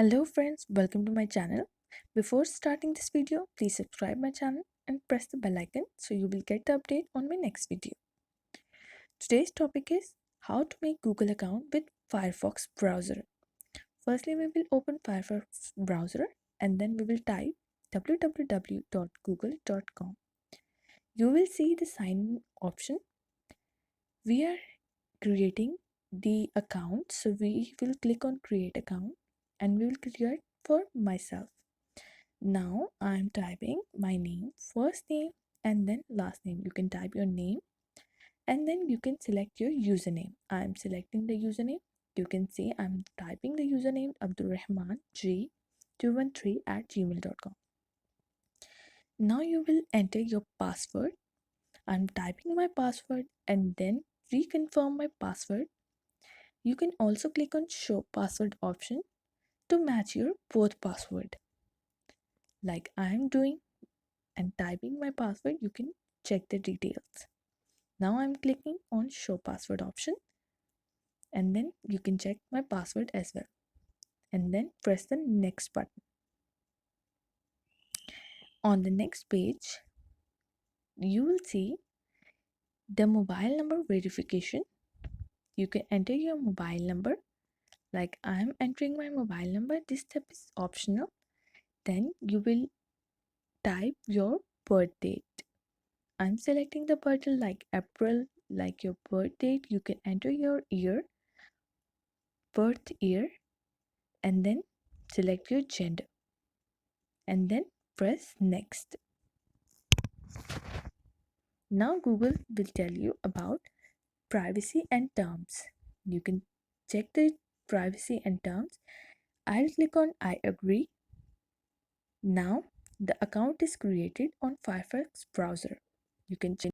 Hello friends, welcome to my channel. Before starting this video, please subscribe my channel and press the bell icon so you will get the update on my next video. Today's topic is how to make Google account with Firefox browser. Firstly, we will open Firefox browser and then we will type www.google.com. You will see the sign in option. We are creating the account, so we will click on create account and we will create for myself. Now I'm typing my name, first name and then last name. You can type your name and then you can select your username. I'm selecting the username. You can see I'm typing the username Abdulrahman G213 at gmail.com. Now you will enter your password. I'm typing my password and then reconfirm my password. You can also click on show password option to match your both password like I'm doing and typing my password. You can check the details. Now I'm clicking on show password option and then you can check my password as well and then press the next button. On the next page you will see the mobile number verification. You can enter your mobile number like I'm entering my mobile number. This step is optional. Then you will type your birth date. I'm selecting the birth date like April, like your birth date. You can enter your year, birth year, and then select your gender and then press next. Now Google will tell you about privacy and terms. You can check the privacy and terms. I'll click on I agree. Now the account is created on Firefox browser. You can check